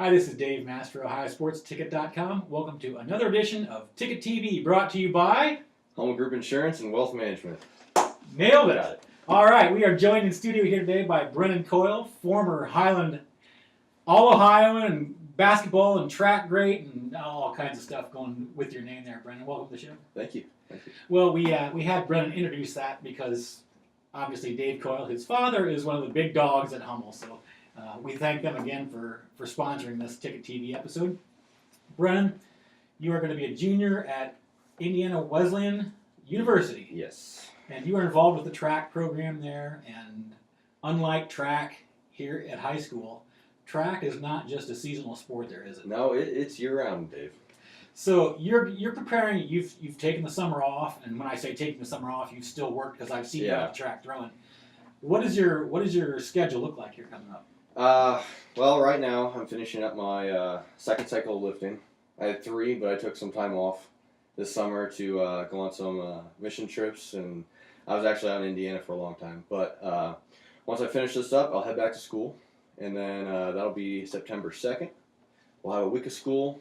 Hi, this is Dave Mast for OhioSportsTicket.com. Welcome to another edition of Ticket TV, brought to you by Home Group Insurance and Wealth Management. Nailed it. All right, we are joined in studio here today by Brennan Coil, former Hiland All-Ohioan and basketball and track great and all kinds of stuff going with your name there, Brennan. Welcome to the show. Thank you. Thank you. Well, we had Brennan introduce that because obviously Dave Coil, his father, is one of the big dogs at Hummel, so we thank them again for sponsoring this Ticket TV episode. Brennan, you are going to be a junior at Indiana Wesleyan University. Yes. And you are involved with the track program there, and unlike track here at high school, track is not just a seasonal sport there, is it? No, it's year-round, Dave. So you're preparing, you've taken the summer off, and when I say taking the summer off, you've still worked because I've seen you at the track throwing. What does your schedule look like here coming up? Well, right now I'm finishing up my second cycle of lifting. I had 3, but I took some time off this summer to go on some mission trips, and I was actually out in Indiana for a long time. But once I finish this up, I'll head back to school, and then that'll be September 2nd. We'll have a week of school,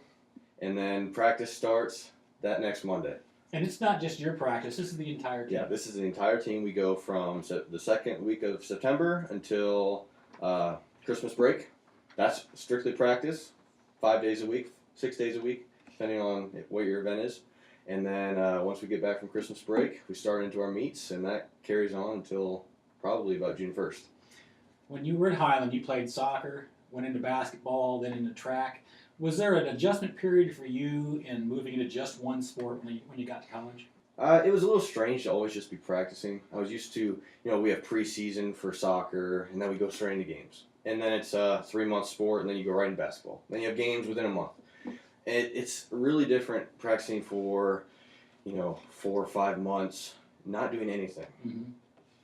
and then practice starts that next Monday. And it's not just your practice, this is the entire team. Yeah, this is the entire team. We go from the second week of September until Christmas break. That's strictly practice, 5 days a week, 6 days a week, depending on what your event is. And then once we get back from Christmas break, we start into our meets, and that carries on until probably about June 1st. When you were at Hiland, you played soccer, went into basketball, then into track. Was there an adjustment period for you in moving into just one sport when you got to college? It was a little strange to always just be practicing. I was used to, we have preseason for soccer, and then we go straight into games. And then it's a 3-month sport, and then you go right into basketball. Then you have games within a month. It's really different practicing for, 4 or 5 months, not doing anything. Mm-hmm.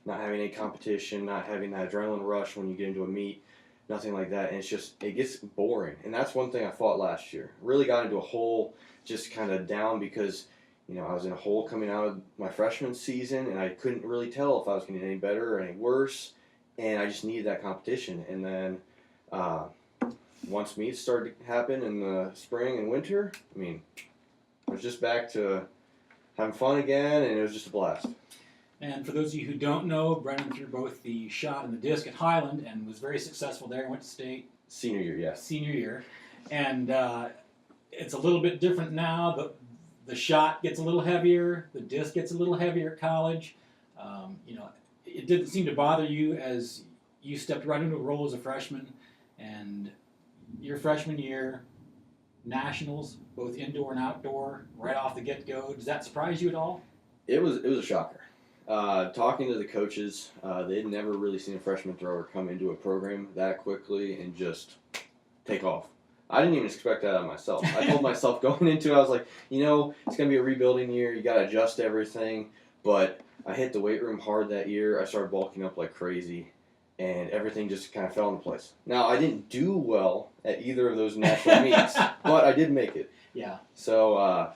Not having any competition, not having that adrenaline rush when you get into a meet, nothing like that. And it gets boring. And that's one thing I fought last year. Really got into a hole, just kind of down because, I was in a hole coming out of my freshman season, and I couldn't really tell if I was getting any better or any worse. And I just needed that competition. And then once meets started to happen in the spring and winter, I was just back to having fun again, and it was just a blast. And for those of you who don't know, Brennan threw both the shot and the disc at Hiland and was very successful there. Went to state. Senior year, yes. Senior year. And it's a little bit different now. The shot gets a little heavier. The disc gets a little heavier at college. It didn't seem to bother you as you stepped right into a role as a freshman. And your freshman year, nationals, both indoor and outdoor, right off the get-go. Does that surprise you at all? It was a shocker. Talking to the coaches, they had never really seen a freshman thrower come into a program that quickly and just take off. I didn't even expect that of myself. I told myself going into it, I was like, it's going to be a rebuilding year. You got to adjust everything. But I hit the weight room hard that year. I started bulking up like crazy, and everything just kind of fell into place. Now, I didn't do well at either of those national meets, but I did make it. Yeah. So,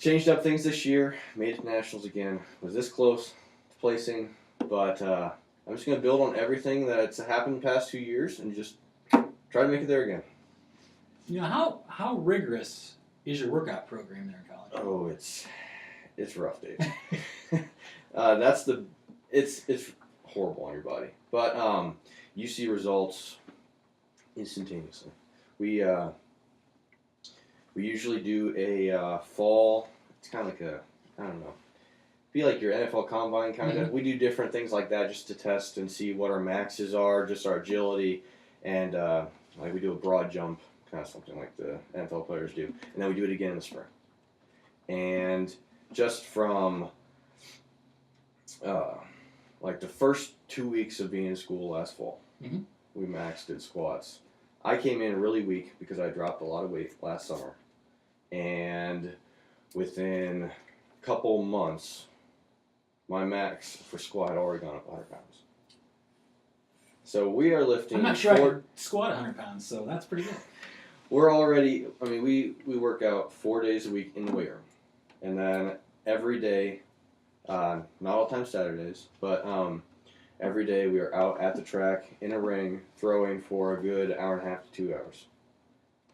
changed up things this year, made it to nationals again. Was this close to placing, but I'm just going to build on everything that's happened the past 2 years and just try to make it there again. How rigorous is your workout program there in college? Oh, it's rough, Dave. It's horrible on your body, but you see results instantaneously. We usually do a fall. It's kind of like be like your NFL combine kind of. Mm-hmm. We do different things like that just to test and see what our maxes are, just our agility, and we do a broad jump, kind of something like the NFL players do, and then we do it again in the spring. And just from the first 2 weeks of being in school last fall, mm-hmm. we maxed did squats. I came in really weak because I dropped a lot of weight last summer. And within a couple months, my max for squat had already gone up 100 pounds. So we are lifting... I'm not sure I could squat 100 pounds, so that's pretty good. We're already... we work out 4 days a week in the weight room. And then every day, not all the time Saturdays, but Every day we are out at the track in a ring throwing for a good hour and a half to 2 hours.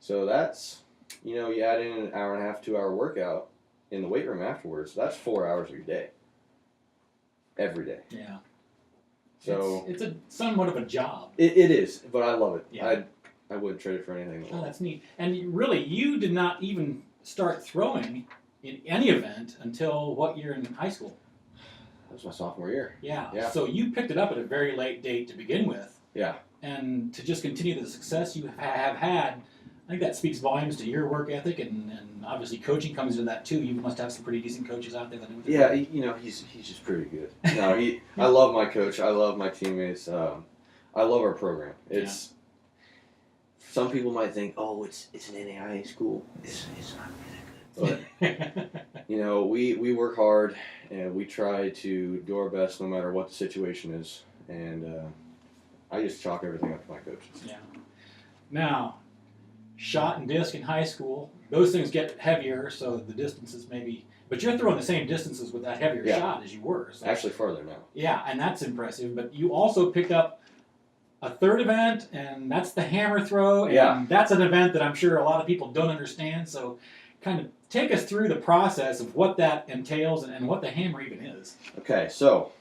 So that's, you add in an hour and a half, 2 hour workout in the weight room afterwards. That's 4 hours of your day. Every day. Yeah. So it's a somewhat of a job. It is, but I love it. Yeah. I wouldn't trade it for anything. Oh, that's neat. And you did not even start throwing in any event until what year in high school? That was my sophomore year. Yeah. So you picked it up at a very late date to begin with. Yeah. And to just continue the success you have had, I think that speaks volumes to your work ethic, and obviously coaching comes into that too. You must have some pretty decent coaches out there that do it. Yeah, he's just pretty good. No, I love my coach. I love my teammates. I love our program. It's some people might think, oh, it's an NAIA school. It's not really that good. But we work hard and we try to do our best no matter what the situation is. And I just chalk everything up to my coaches. Yeah. Now, shot and disc in high school, those things get heavier, so the distances maybe. But you're throwing the same distances with that heavier shot as you were. So. Actually, farther now. Yeah, and that's impressive. But you also picked up a third event, and that's the hammer throw. And that's an event that I'm sure a lot of people don't understand. So kind of take us through the process of what that entails and what the hammer even is. Okay, so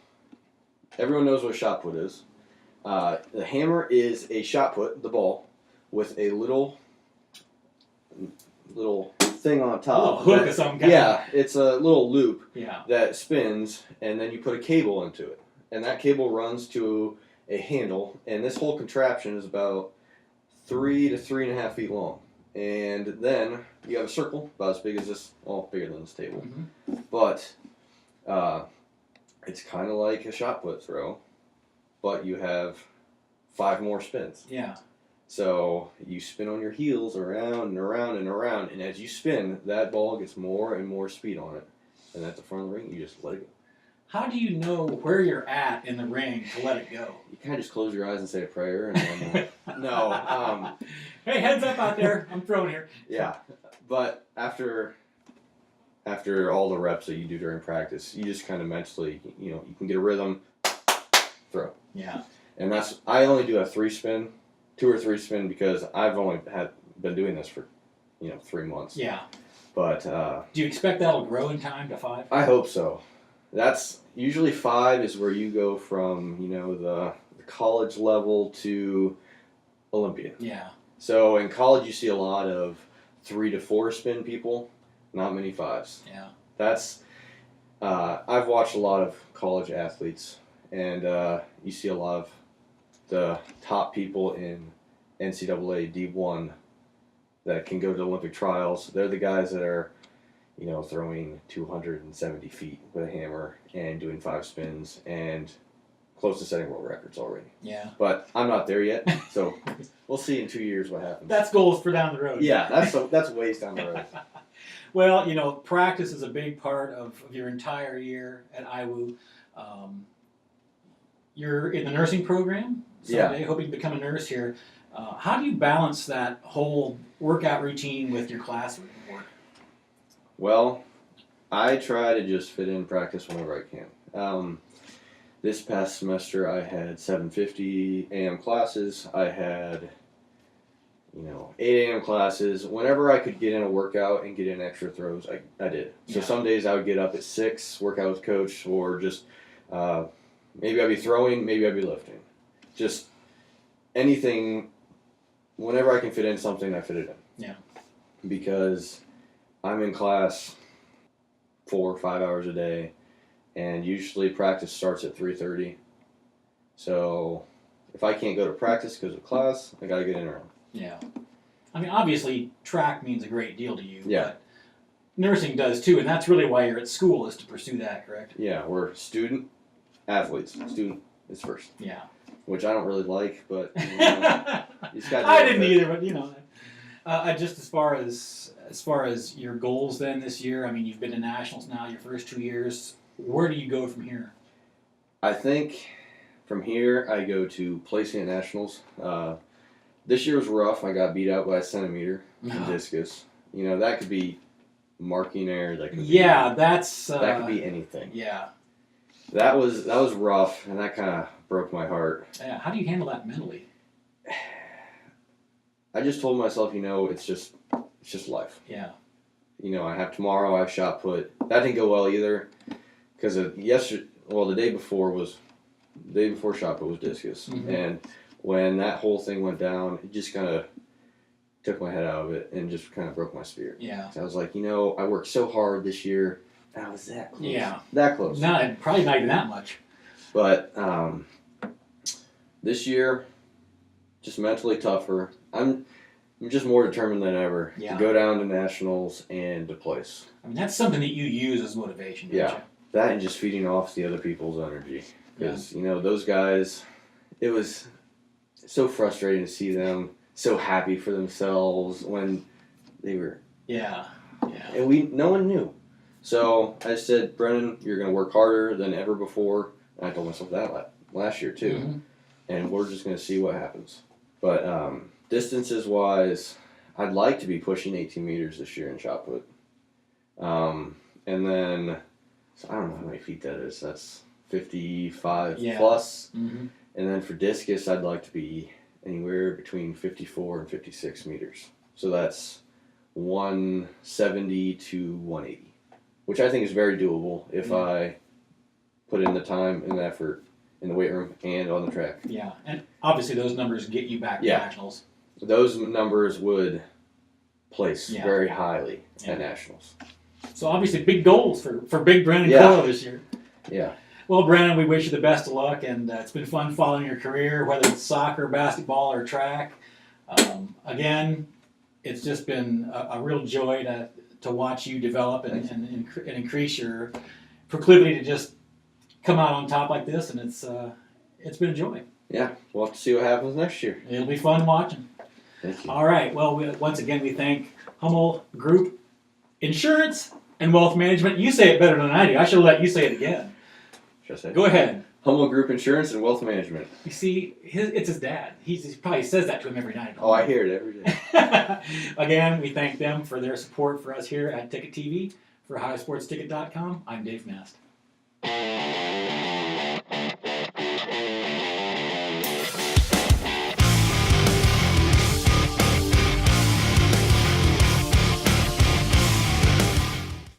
everyone knows what a shot put is. The hammer is a shot put, the ball, with a little thing on top. A little hook of some kind. Yeah, it's a little loop Yeah. that spins, and then you put a cable into it. And that cable runs to a handle, and this whole contraption is about 3 to 3.5 feet long. And then you have a circle about as big as this, well, bigger than this table. Mm-hmm. But it's kind of like a shot put throw, but you have 5 more spins. Yeah. So you spin on your heels around and around and around, and as you spin, that ball gets more and more speed on it. And at the front of the ring, you just let it go. How do you know where you're at in the ring to let it go? You kind of just close your eyes and say a prayer, and then Hey, heads up out there! I'm throwing here. Yeah, but after all the reps that you do during practice, you just kind of mentally, you can get a rhythm, throw. Yeah. And I only do a 2 or 3 spin because I've only been doing this for, 3 months. Yeah. But do you expect that'll grow in time to 5? I hope so. That's usually 5 is where you go from, the college level to Olympian. Yeah. So in college, you see a lot of 3 to 4 spin people, not many 5s. Yeah. That's I've watched a lot of college athletes, and you see a lot of the top people in NCAA D1 that can go to Olympic trials. They're the guys that are, throwing 270 feet with a hammer and doing 5 spins and close to setting world records already. Yeah. But I'm not there yet, so we'll see in 2 years what happens. That's goals for down the road. Yeah, that's ways down the road. Well, practice is a big part of your entire year at IWU. You're in the nursing program someday, hoping to become a nurse here. How do you balance that whole workout routine with your classroom work? Well, I try to just fit in practice whenever I can. This past semester, I had 7:50 a.m. classes. I had, 8 a.m. classes. Whenever I could get in a workout and get in extra throws, I did. So some days I would get up at 6, work out with coach, or just maybe I'd be throwing, maybe I'd be lifting. Just anything. Whenever I can fit in something, I fit it in. Yeah. Because I'm in class 4 or 5 hours a day, and usually practice starts at 3:30. So if I can't go to practice because of class, I got to get in early. Yeah. I mean, obviously, track means a great deal to you. Yeah. But nursing does too, and that's really why you're at school, is to pursue that, correct? Yeah, we're student athletes. Student is first. Yeah. Which I don't really like, but you just got to I didn't either, but just as far as your goals then this year, I mean, you've been to nationals now your first 2 years. Where do you go from here? I think from here I go to placing at nationals. This year was rough. I got beat out by a centimeter in discus. That could be marking error. That could be, that could be anything. Yeah. That was rough, and that kind of broke my heart. Yeah, how do you handle that mentally? I just told myself, it's just life. Yeah. I have tomorrow. I have shot put. That didn't go well either, because yesterday. Well, the day before shot put was discus, and when that whole thing went down, it just kind of took my head out of it and just kind of broke my spirit. Yeah. So I was like, I worked so hard this year. I was that close. Yeah. That close. Probably not even that much. But this year, just mentally tougher. I'm just more determined than ever to go down to nationals and to place. I mean, that's something that you use as motivation, don't you? That and just feeding off the other people's energy. Because, those guys, it was so frustrating to see them so happy for themselves when they were. Yeah. And no one knew. So I said, Brennan, you're going to work harder than ever before. And I told myself that last year too. Mm-hmm. And we're just going to see what happens. But distances wise, I'd like to be pushing 18 meters this year in shot put. And then, so I don't know how many feet that is. That's 55 plus. Mm-hmm. And then for discus, I'd like to be anywhere between 54 and 56 meters. So that's 170 to 180, which I think is very doable if I put in the time and the effort in the weight room and on the track. Yeah, and obviously those numbers get you back to nationals. Those numbers would place very highly at nationals. So obviously big goals for big Brennan Coil this year. Yeah. Well, Brennan, we wish you the best of luck, and it's been fun following your career, whether it's soccer, basketball, or track. Again, it's just been a real joy to watch you develop and increase your proclivity to just come out on top like this, and it's been a joy. Yeah, we'll have to see what happens next year. It'll be fun watching. Thank you. All right. Well, once again, we thank Hummel Group Insurance and Wealth Management. You say it better than I do. I should have let you say it again. Should I say? Go ahead. Hummel Group Insurance and Wealth Management. You see, it's his dad. He probably says that to him every night. Oh, I hear it every day. Again, we thank them for their support for us here at Ticket TV. For highsportsticket.com, I'm Dave Mast.